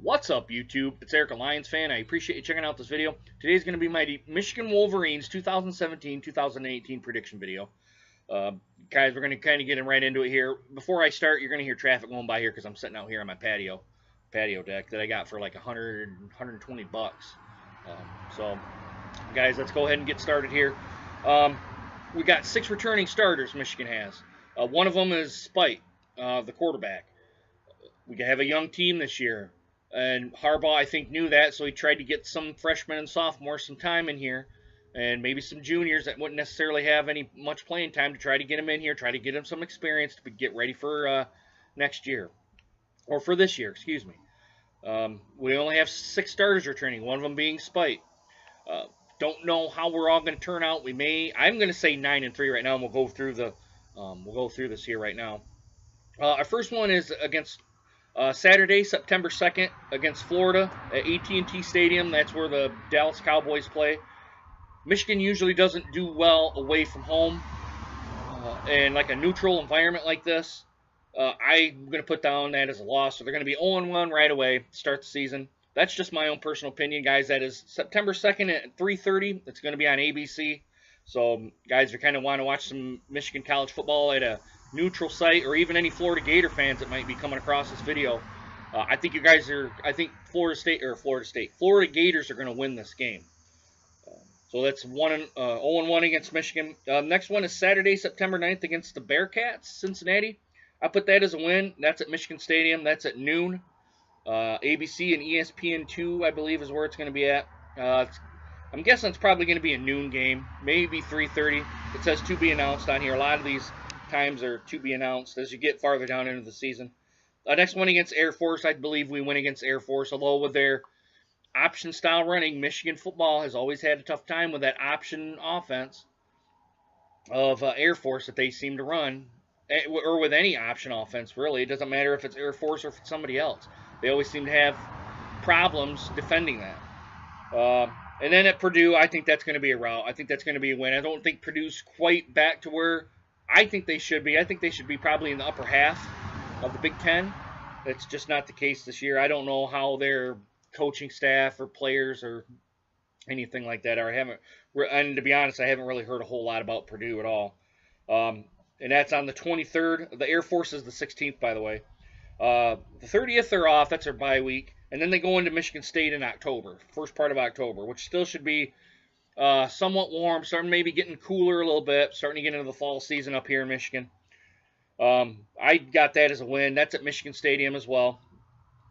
What's up, YouTube? It's Eric, a Lions fan. I appreciate you checking out this video. Today's going to be my Michigan Wolverines 2017-2018 prediction video. Guys, we're going to kind of get right into it here. Before I start, you're going to hear traffic going by here because I'm sitting out here on my patio deck that I got for like 120 bucks. So, guys, let's go ahead and get started here. We got 6 returning starters Michigan has. One of them is Spite, the quarterback. We have a young team this year. And Harbaugh, I think, knew that, so he tried to get some freshmen and sophomores some time in here, and maybe some juniors that wouldn't necessarily have much playing time to try to get them in here, try to get them some experience to get ready for next year, or for this year, excuse me. We only have 6 starters returning, one of them being Spite. Don't know how we're all going to turn out. I'm going to say 9-3 right now, and we'll go through this here right now. Our first one is against. Saturday, September 2nd, against Florida at AT&T Stadium. That's where the Dallas Cowboys play. Michigan usually doesn't do well away from home in like a neutral environment like this. I'm going to put down that as a loss. So they're going to be 0-1 right away to start the season. That's just my own personal opinion, guys. That is September 2nd at 3:30. It's going to be on ABC. So, guys, if you kind of want to watch some Michigan college football at a neutral site, or even any Florida Gator fans that might be coming across this video, I think Florida Gators are going to win this game. So that's 0-1 against Michigan. Next one is Saturday, September 9th against the Bearcats, Cincinnati. I put that as a win. That's at Michigan Stadium. That's at noon. ABC and ESPN2, I believe, is where it's going to be at. I'm guessing it's probably going to be a noon game, maybe 3:30. It says to be announced on here. A lot of these times are to be announced as you get farther down into the season. Next one against Air Force. I believe we win against Air Force, although with their option style running, Michigan football has always had a tough time with that option offense of Air Force that they seem to run, or with any option offense, really. It doesn't matter if it's Air Force or if it's somebody else. They always seem to have problems defending that. And then at Purdue, I think that's going to be a rout. I think that's going to be a win. I don't think Purdue's quite back to where I think they should be. I think they should be probably in the upper half of the Big Ten. That's just not the case this year. I don't know how their coaching staff or players or anything like that are. And to be honest, I haven't really heard a whole lot about Purdue at all. And that's on the 23rd. The Air Force is the 16th, by the way. The 30th they're off. That's their bye week. And then they go into Michigan State in October, first part of October, which still should be somewhat warm, starting maybe getting cooler a little bit, starting to get into the fall season up here in Michigan. I got that as a win. That's at Michigan Stadium as well.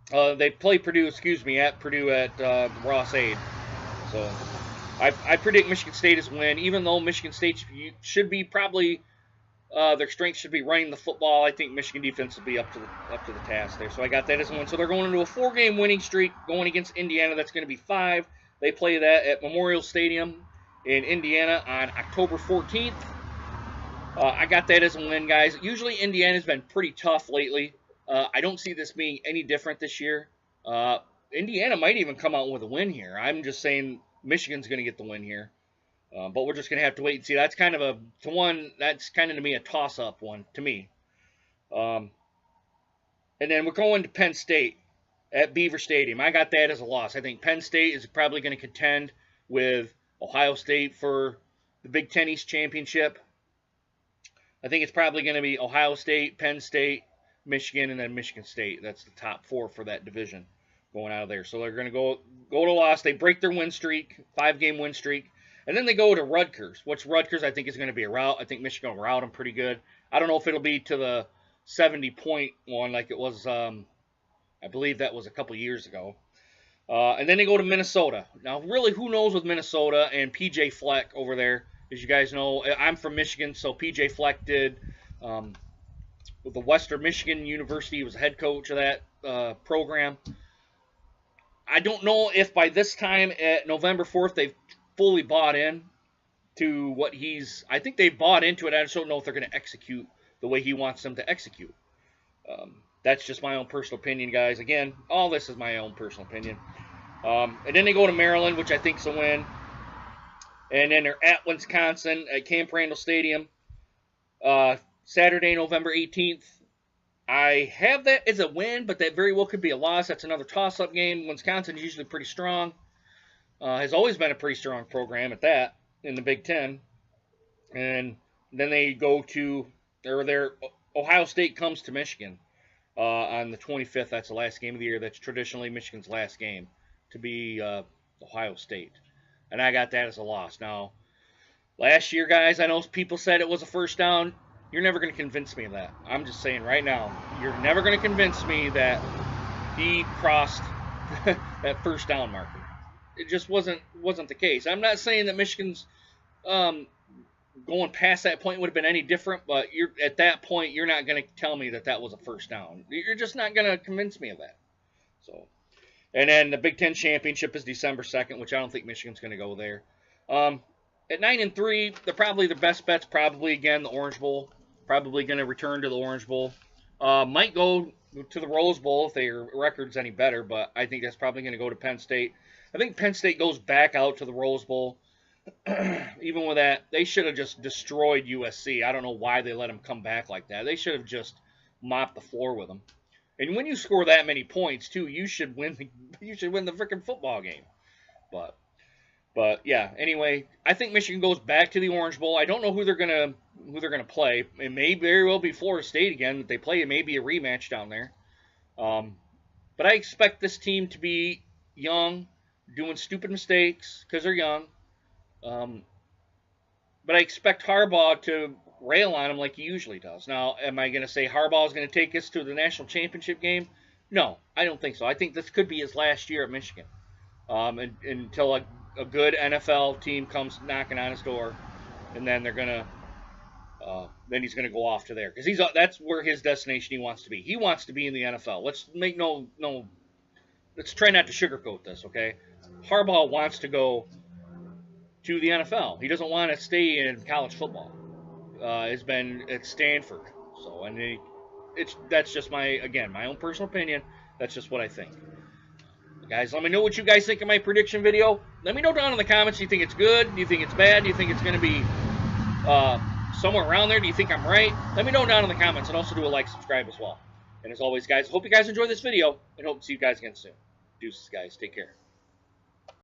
They play Purdue, at Purdue at Ross-Ade. So I predict Michigan State as a win, even though Michigan State should be probably their strength should be running the football. I think Michigan defense will be up to the task there. So I got that as a win. So they're going into a 4-game winning streak, going against Indiana. That's going to be 5. They play that at Memorial Stadium in Indiana on October 14th. I got that as a win, guys. Usually Indiana's been pretty tough lately. I don't see this being any different this year. Indiana might even come out with a win here. I'm just saying Michigan's going to get the win here. But we're just going to have to wait and see. That's kind of to me a toss-up one to me. And then we're going to Penn State at Beaver Stadium. I got that as a loss. I think Penn State is probably going to contend with Ohio State for the Big Ten East Championship. I think it's probably going to be Ohio State, Penn State, Michigan, and then Michigan State. That's the top 4 for that division going out of there. So they're going to go to loss. They break their win streak, 5-game win streak. And then they go to Rutgers, which Rutgers I think is going to be a rout. I think Michigan will rout them pretty good. I don't know if it'll be to the 70-point one like it was, I believe that was a couple years ago. And then they go to Minnesota. Now, really, who knows with Minnesota and P.J. Fleck over there? As you guys know, I'm from Michigan, so P.J. Fleck did with the Western Michigan University. He was the head coach of that program. I don't know if by this time at November 4th they've fully bought in to what I think they've bought into it. I just don't know if they're going to execute the way he wants them to execute. That's just my own personal opinion, guys. Again, all this is my own personal opinion. And then they go to Maryland, which I think is a win. And then they're at Wisconsin at Camp Randall Stadium. Saturday, November 18th. I have that as a win, but that very well could be a loss. That's another toss-up game. Wisconsin's usually pretty strong. Has always been a pretty strong program at that in the Big Ten. And then they go to, or their Ohio State comes to Michigan on the 25th. That's the last game of the year. That's traditionally Michigan's last game to be Ohio State. And I got that as a loss. Now, last year, guys, I know people said it was a first down. You're never going to convince me of that. I'm just saying right now, you're never going to convince me that he crossed that first down marker. It just wasn't the case. I'm not saying that Michigan's going past that point would have been any different, but you're at that point, you're not going to tell me that that was a first down. You're just not going to convince me of that. So, and then the Big Ten championship is December 2nd, which I don't think Michigan's going to go there. At 9-3, they're probably the best bets. Probably again the Orange Bowl. Probably going to return to the Orange Bowl. Might go to the Rose Bowl if their record's any better, but I think that's probably going to go to Penn State. I think Penn State goes back out to the Rose Bowl. Even with that, they should have just destroyed USC. I don't know why they let them come back like that. They should have just mopped the floor with them. And when you score that many points, too, you should win the freaking football game. But yeah. Anyway, I think Michigan goes back to the Orange Bowl. I don't know who they're gonna play. It may very well be Florida State again that they play. It may be a rematch down there. But I expect this team to be young, doing stupid mistakes because they're young. But I expect Harbaugh to rail on him like he usually does. Now, am I going to say Harbaugh is going to take us to the national championship game? No, I don't think so. I think this could be his last year at Michigan until a good NFL team comes knocking on his door, and then they're going to then he's going to go off to there because that's where his destination he wants to be. He wants to be in the NFL. Let's try not to sugarcoat this, okay? Harbaugh wants to go to the NFL. He doesn't want to stay in college football. It's been at Stanford. So, and that's just my own personal opinion. That's just what I think. Guys, let me know what you guys think of my prediction video. Let me know down in the comments. Do you think it's good? Do you think it's bad? Do you think it's going to be somewhere around there? Do you think I'm right? Let me know down in the comments, and also do a like, subscribe as well. And as always, guys, hope you guys enjoyed this video, and hope to see you guys again soon. Deuces, guys. Take care.